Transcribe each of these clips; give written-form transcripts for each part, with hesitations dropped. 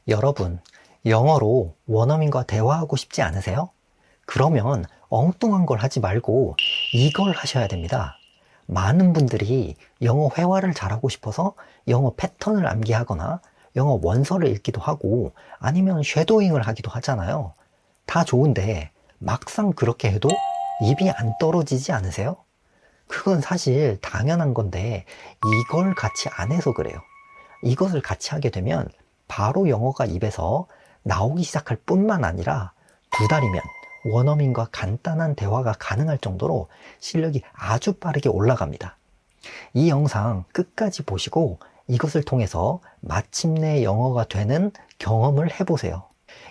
여러분, 영어로 원어민과 대화하고 싶지 않으세요? 그러면 엉뚱한 걸 하지 말고 이걸 하셔야 됩니다. 많은 분들이 영어 회화를 잘하고 싶어서 영어 패턴을 암기하거나 영어 원서를 읽기도 하고 아니면 쉐도잉을 하기도 하잖아요. 다 좋은데 막상 그렇게 해도 입이 안 떨어지지 않으세요? 그건 사실 당연한 건데 이걸 같이 안 해서 그래요. 이것을 같이 하게 되면 바로 영어가 입에서 나오기 시작할 뿐만 아니라 2달이면 원어민과 간단한 대화가 가능할 정도로 실력이 아주 빠르게 올라갑니다. 이 영상 끝까지 보시고 이것을 통해서 마침내 영어가 되는 경험을 해보세요.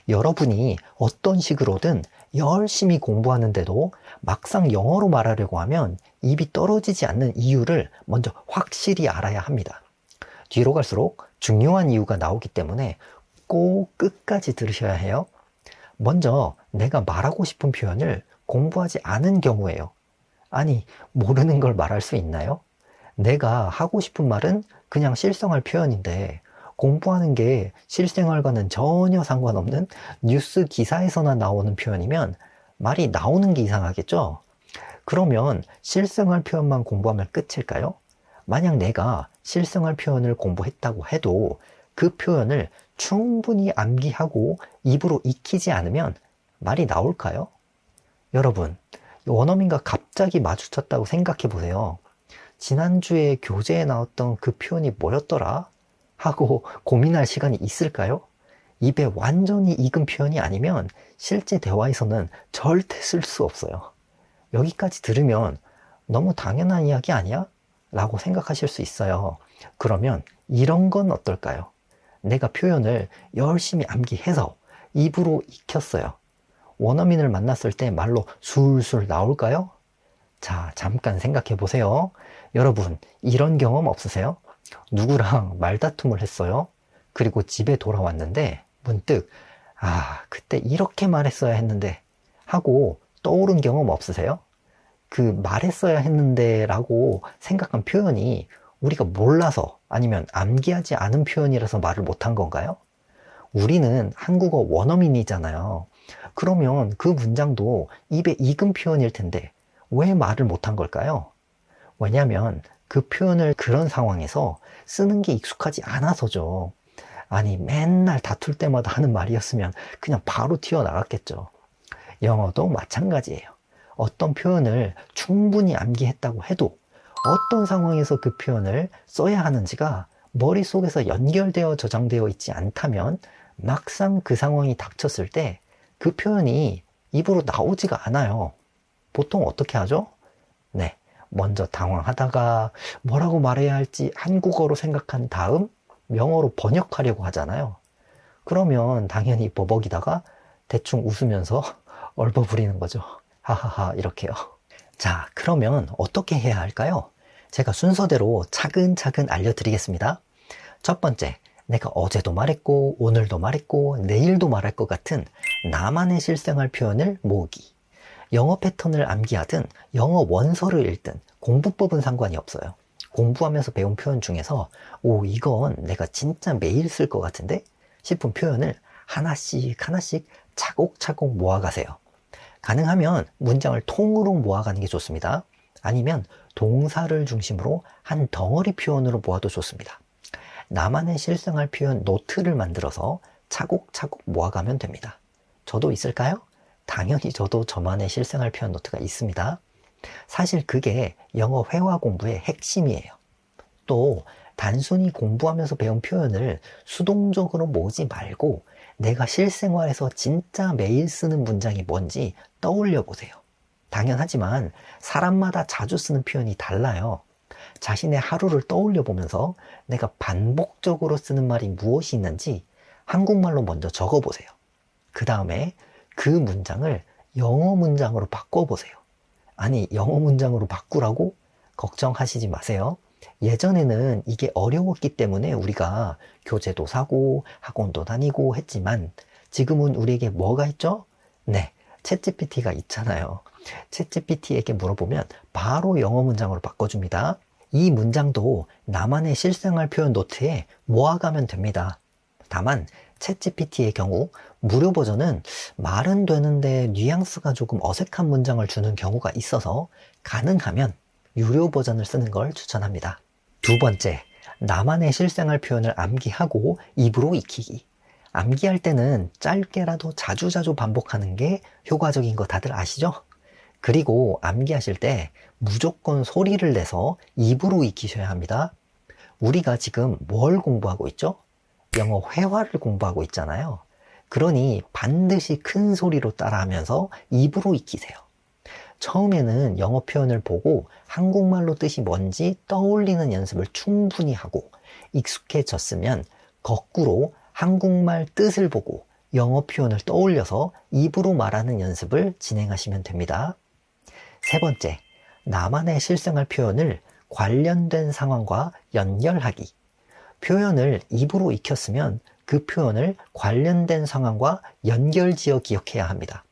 여러분이 어떤 식으로든 열심히 공부하는데도 막상 영어로 말하려고 하면 입이 떨어지지 않는 이유를 먼저 확실히 알아야 합니다. 뒤로 갈수록 중요한 이유가 나오기 때문에 꼭 끝까지 들으셔야 해요. 먼저 내가 말하고 싶은 표현을 공부하지 않은 경우에요. 아니, 모르는 걸 말할 수 있나요? 내가 하고 싶은 말은 그냥 실생활 표현인데 공부하는 게 실생활과는 전혀 상관없는 뉴스 기사에서나 나오는 표현이면 말이 나오는 게 이상하겠죠? 그러면 실생활 표현만 공부하면 끝일까요? 만약 내가 실생활 표현을 공부했다고 해도 그 표현을 충분히 암기하고 입으로 익히지 않으면 말이 나올까요? 여러분, 원어민과 갑자기 마주쳤다고 생각해 보세요. 지난주에 교재에 나왔던 그 표현이 뭐였더라? 하고 고민할 시간이 있을까요? 입에 완전히 익은 표현이 아니면 실제 대화에서는 절대 쓸 수 없어요. 여기까지 들으면 너무 당연한 이야기 아니야? 라고 생각하실 수 있어요. 그러면 이런 건 어떨까요? 내가 표현을 열심히 암기해서 입으로 익혔어요. 원어민을 만났을 때 말로 술술 나올까요? 자, 잠깐 생각해 보세요. 여러분, 이런 경험 없으세요? 누구랑 말다툼을 했어요. 그리고 집에 돌아왔는데 문득 그때 이렇게 말했어야 했는데 하고 떠오른 경험 없으세요? 그 말했어야 했는데 라고 생각한 표현이 우리가 몰라서 아니면 암기하지 않은 표현이라서 말을 못한 건가요? 우리는 한국어 원어민이잖아요. 그러면 그 문장도 입에 익은 표현일 텐데 왜 말을 못한 걸까요? 왜냐하면 그 표현을 그런 상황에서 쓰는 게 익숙하지 않아서죠. 아니, 맨날 다툴 때마다 하는 말이었으면 그냥 바로 튀어나갔겠죠. 영어도 마찬가지예요. 어떤 표현을 충분히 암기했다고 해도 어떤 상황에서 그 표현을 써야 하는지가 머릿속에서 연결되어 저장되어 있지 않다면 막상 그 상황이 닥쳤을 때 그 표현이 입으로 나오지가 않아요. 보통 어떻게 하죠? 네, 먼저 당황하다가 뭐라고 말해야 할지 한국어로 생각한 다음 영어로 번역하려고 하잖아요. 그러면 당연히 버벅이다가 대충 웃으면서 얼버무리는 거죠. 하하하, 이렇게요. 자, 그러면 어떻게 해야 할까요? 제가 순서대로 차근차근 알려드리겠습니다. 첫 번째, 내가 어제도 말했고 오늘도 말했고 내일도 말할 것 같은 나만의 실생활 표현을 모으기. 영어 패턴을 암기하든 영어 원서를 읽든 공부법은 상관이 없어요. 공부하면서 배운 표현 중에서 이건 내가 진짜 매일 쓸 것 같은데 싶은 표현을 하나씩 하나씩 차곡차곡 모아가세요. 가능하면 문장을 통으로 모아가는 게 좋습니다. 아니면 동사를 중심으로 한 덩어리 표현으로 모아도 좋습니다. 나만의 실생활 표현 노트를 만들어서 차곡차곡 모아가면 됩니다. 저도 있을까요? 당연히 저도 저만의 실생활 표현 노트가 있습니다. 사실 그게 영어 회화 공부의 핵심이에요. 또 단순히 공부하면서 배운 표현을 수동적으로 모으지 말고 내가 실생활에서 진짜 매일 쓰는 문장이 뭔지 떠올려 보세요. 당연하지만 사람마다 자주 쓰는 표현이 달라요. 자신의 하루를 떠올려 보면서 내가 반복적으로 쓰는 말이 무엇이 있는지 한국말로 먼저 적어 보세요. 그 다음에 그 문장을 영어 문장으로 바꿔 보세요. 아니, 영어 문장으로 바꾸라고? 걱정하시지 마세요. 예전에는 이게 어려웠기 때문에 우리가 교재도 사고 학원도 다니고 했지만 지금은 우리에게 뭐가 있죠? 네, 챗GPT가 있잖아요. 챗GPT에게 물어보면 바로 영어 문장으로 바꿔줍니다. 이 문장도 나만의 실생활 표현 노트에 모아가면 됩니다. 다만 챗GPT의 경우 무료 버전은 말은 되는데 뉘앙스가 조금 어색한 문장을 주는 경우가 있어서 가능하면 유료 버전을 쓰는 걸 추천합니다. 두 번째, 나만의 실생활 표현을 암기하고 입으로 익히기. 암기할 때는 짧게라도 자주자주 반복하는 게 효과적인 거 다들 아시죠? 그리고 암기하실 때 무조건 소리를 내서 입으로 익히셔야 합니다. 우리가 지금 뭘 공부하고 있죠? 영어 회화를 공부하고 있잖아요. 그러니 반드시 큰 소리로 따라하면서 입으로 익히세요. 처음에는 영어 표현을 보고 한국말로 뜻이 뭔지 떠올리는 연습을 충분히 하고 익숙해졌으면 거꾸로 한국말 뜻을 보고 영어 표현을 떠올려서 입으로 말하는 연습을 진행하시면 됩니다. 세 번째, 나만의 실생활 표현을 관련된 상황과 연결하기. 표현을 입으로 익혔으면 그 표현을 관련된 상황과 연결지어 기억해야 합니다.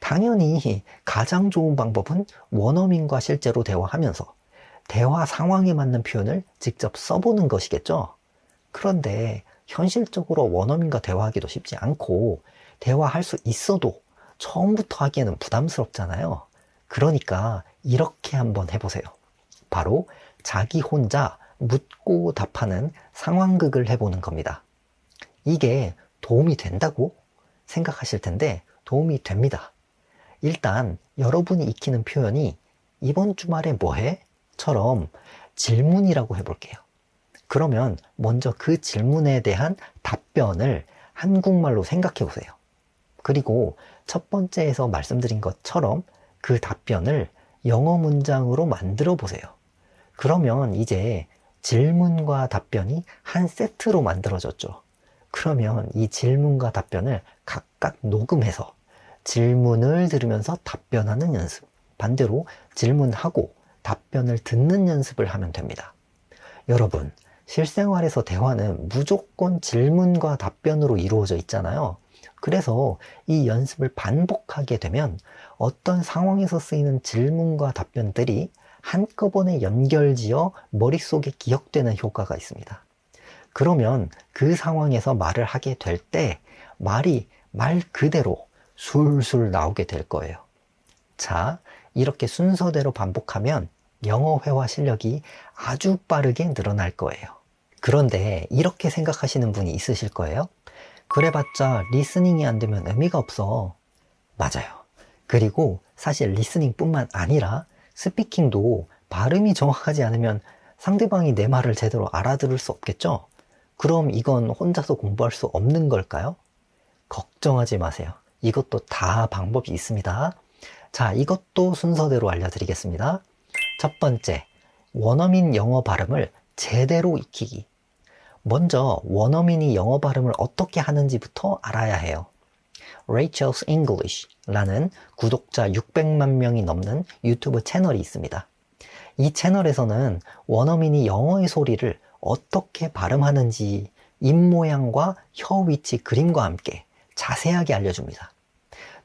당연히 가장 좋은 방법은 원어민과 실제로 대화하면서 대화 상황에 맞는 표현을 직접 써보는 것이겠죠. 그런데 현실적으로 원어민과 대화하기도 쉽지 않고 대화할 수 있어도 처음부터 하기에는 부담스럽잖아요. 그러니까 이렇게 한번 해보세요. 바로 자기 혼자 묻고 답하는 상황극을 해보는 겁니다. 이게 도움이 된다고 생각하실 텐데 도움이 됩니다. 일단 여러분이 익히는 표현이 이번 주말에 뭐해? 처럼 질문이라고 해볼게요. 그러면 먼저 그 질문에 대한 답변을 한국말로 생각해 보세요. 그리고 첫 번째에서 말씀드린 것처럼 그 답변을 영어 문장으로 만들어 보세요. 그러면 이제 질문과 답변이 한 세트로 만들어졌죠. 그러면 이 질문과 답변을 각각 녹음해서 질문을 들으면서 답변하는 연습, 반대로 질문하고 답변을 듣는 연습을 하면 됩니다. 여러분, 실생활에서 대화는 무조건 질문과 답변으로 이루어져 있잖아요. 그래서 이 연습을 반복하게 되면 어떤 상황에서 쓰이는 질문과 답변들이 한꺼번에 연결지어 머릿속에 기억되는 효과가 있습니다. 그러면 그 상황에서 말을 하게 될 때 말이 말 그대로 술술 나오게 될 거예요. 자, 이렇게 순서대로 반복하면 영어 회화 실력이 아주 빠르게 늘어날 거예요. 그런데 이렇게 생각하시는 분이 있으실 거예요. 그래봤자 리스닝이 안 되면 의미가 없어. 맞아요. 그리고 사실 리스닝뿐만 아니라 스피킹도 발음이 정확하지 않으면 상대방이 내 말을 제대로 알아들을 수 없겠죠? 그럼 이건 혼자서 공부할 수 없는 걸까요? 걱정하지 마세요. 이것도 다 방법이 있습니다. 자, 이것도 순서대로 알려드리겠습니다. 첫 번째, 원어민 영어 발음을 제대로 익히기. 먼저 원어민이 영어 발음을 어떻게 하는지부터 알아야 해요. Rachel's English 라는 구독자 600만 명이 넘는 유튜브 채널이 있습니다. 이 채널에서는 원어민이 영어의 소리를 어떻게 발음하는지 입모양과 혀 위치 그림과 함께 자세하게 알려줍니다.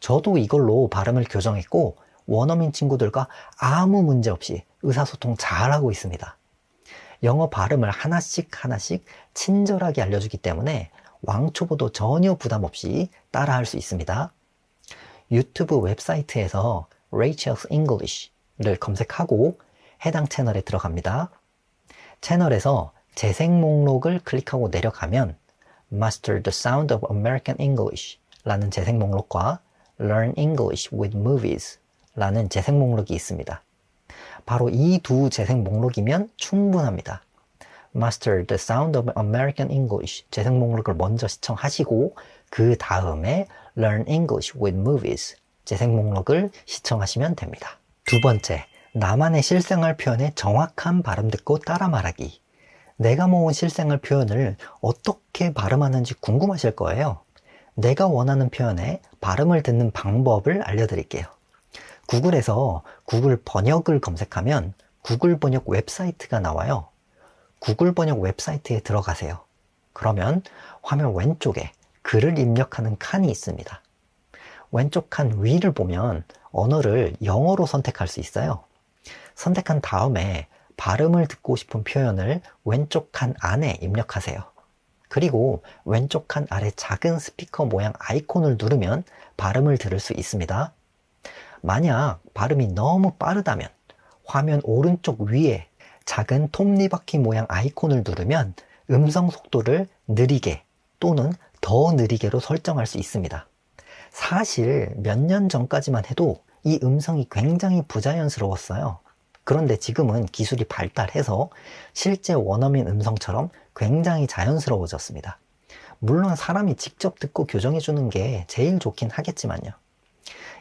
저도 이걸로 발음을 교정했고 원어민 친구들과 아무 문제 없이 의사소통 잘하고 있습니다. 영어 발음을 하나씩 친절하게 알려주기 때문에 왕초보도 전혀 부담 없이 따라할 수 있습니다. 유튜브 웹사이트에서 Rachel's English를 검색하고 해당 채널에 들어갑니다. 채널에서 재생 목록을 클릭하고 내려가면 Master the Sound of American English 라는 재생 목록과 Learn English with Movies 라는 재생 목록이 있습니다. 바로 이 두 재생 목록이면 충분합니다. Master the Sound of American English 재생 목록을 먼저 시청하시고 그 다음에 Learn English with Movies 재생 목록을 시청하시면 됩니다. 두 번째, 나만의 실생활 표현의 정확한 발음 듣고 따라 말하기. 내가 모은 실생활 표현을 어떻게 발음하는지 궁금하실 거예요. 내가 원하는 표현의 발음을 듣는 방법을 알려드릴게요. 구글에서 구글 번역을 검색하면 구글 번역 웹사이트가 나와요. 구글 번역 웹사이트에 들어가세요. 그러면 화면 왼쪽에 글을 입력하는 칸이 있습니다. 왼쪽 칸 위를 보면 언어를 영어로 선택할 수 있어요. 선택한 다음에 발음을 듣고 싶은 표현을 왼쪽 칸 안에 입력하세요. 그리고 왼쪽 칸 아래 작은 스피커 모양 아이콘을 누르면 발음을 들을 수 있습니다. 만약 발음이 너무 빠르다면 화면 오른쪽 위에 작은 톱니바퀴 모양 아이콘을 누르면 음성 속도를 느리게 또는 더 느리게로 설정할 수 있습니다. 사실 몇 년 전까지만 해도 이 음성이 굉장히 부자연스러웠어요. 그런데 지금은 기술이 발달해서 실제 원어민 음성처럼 굉장히 자연스러워졌습니다. 물론 사람이 직접 듣고 교정해 주는 게 제일 좋긴 하겠지만요.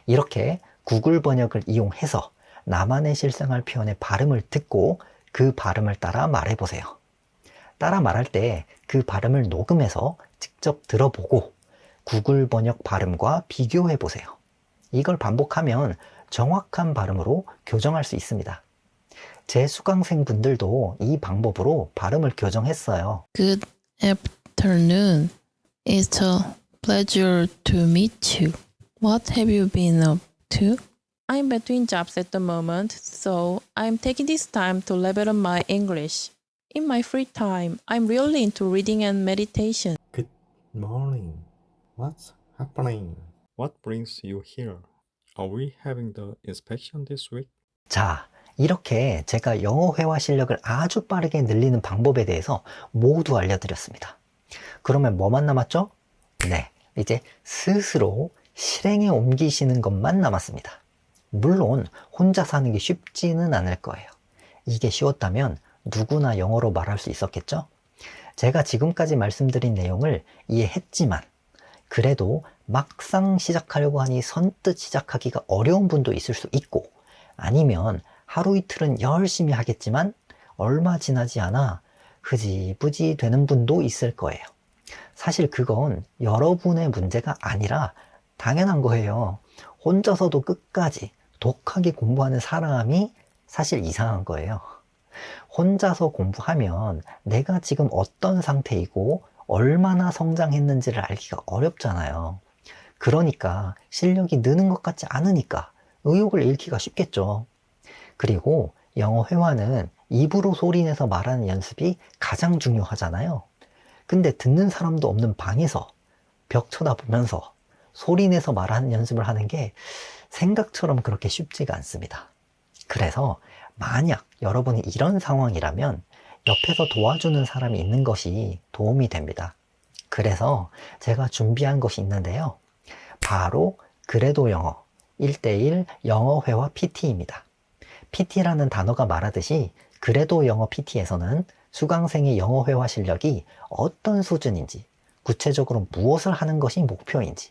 이렇게 구글 번역을 이용해서 나만의 실생활 표현의 발음을 듣고 그 발음을 따라 말해보세요. 따라 말할 때 그 발음을 녹음해서 직접 들어보고 구글 번역 발음과 비교해보세요. 이걸 반복하면 정확한 발음으로 교정할 수 있습니다. 제 수강생분들도 이 방법으로 발음을 교정했어요. Good afternoon. It's a pleasure to meet you. What have you been up to? I'm between jobs at the moment, so I'm taking this time to level up my English. In my free time, I'm really into reading and meditation. Good morning. What's happening? What brings you here? Are we having the inspection this week? 자, 이렇게 제가 영어 회화 실력을 아주 빠르게 늘리는 방법에 대해서 모두 알려드렸습니다. 그러면 뭐만 남았죠? 네, 이제 스스로 실행에 옮기시는 것만 남았습니다. 물론 혼자 사는 게 쉽지는 않을 거예요. 이게 쉬웠다면 누구나 영어로 말할 수 있었겠죠? 제가 지금까지 말씀드린 내용을 이해했지만 그래도 막상 시작하려고 하니 선뜻 시작하기가 어려운 분도 있을 수 있고, 아니면 하루 이틀은 열심히 하겠지만 얼마 지나지 않아 흐지부지 되는 분도 있을 거예요. 사실 그건 여러분의 문제가 아니라 당연한 거예요. 혼자서도 끝까지 독하게 공부하는 사람이 사실 이상한 거예요. 혼자서 공부하면 내가 지금 어떤 상태이고 얼마나 성장했는지를 알기가 어렵잖아요. 그러니까 실력이 느는 것 같지 않으니까 의욕을 잃기가 쉽겠죠. 그리고 영어 회화는 입으로 소리내서 말하는 연습이 가장 중요하잖아요. 근데 듣는 사람도 없는 방에서 벽 쳐다보면서 소리내서 말하는 연습을 하는 게 생각처럼 그렇게 쉽지가 않습니다. 그래서 만약 여러분이 이런 상황이라면 옆에서 도와주는 사람이 있는 것이 도움이 됩니다. 그래서 제가 준비한 것이 있는데요. 바로 그래도 영어 1:1 영어 회화 PT입니다. PT라는 단어가 말하듯이 그래도 영어 PT에서는 수강생의 영어 회화 실력이 어떤 수준인지, 구체적으로 무엇을 하는 것이 목표인지,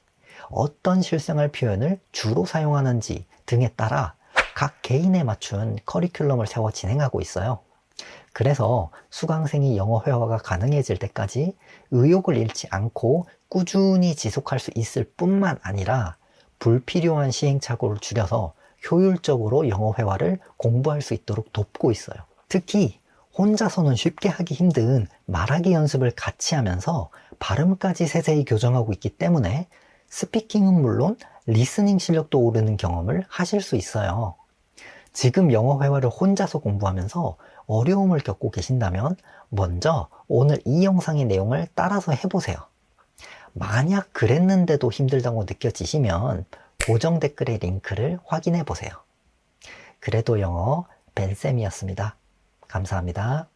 어떤 실생활 표현을 주로 사용하는지 등에 따라 각 개인에 맞춘 커리큘럼을 세워 진행하고 있어요. 그래서 수강생이 영어 회화가 가능해질 때까지 의욕을 잃지 않고 꾸준히 지속할 수 있을 뿐만 아니라 불필요한 시행착오를 줄여서 효율적으로 영어 회화를 공부할 수 있도록 돕고 있어요. 특히 혼자서는 쉽게 하기 힘든 말하기 연습을 같이 하면서 발음까지 세세히 교정하고 있기 때문에 스피킹은 물론 리스닝 실력도 오르는 경험을 하실 수 있어요. 지금 영어 회화를 혼자서 공부하면서 어려움을 겪고 계신다면 먼저 오늘 이 영상의 내용을 따라서 해보세요. 만약 그랬는데도 힘들다고 느껴지시면 고정 댓글의 링크를 확인해 보세요. 그래도 영어 벤쌤이었습니다. 감사합니다.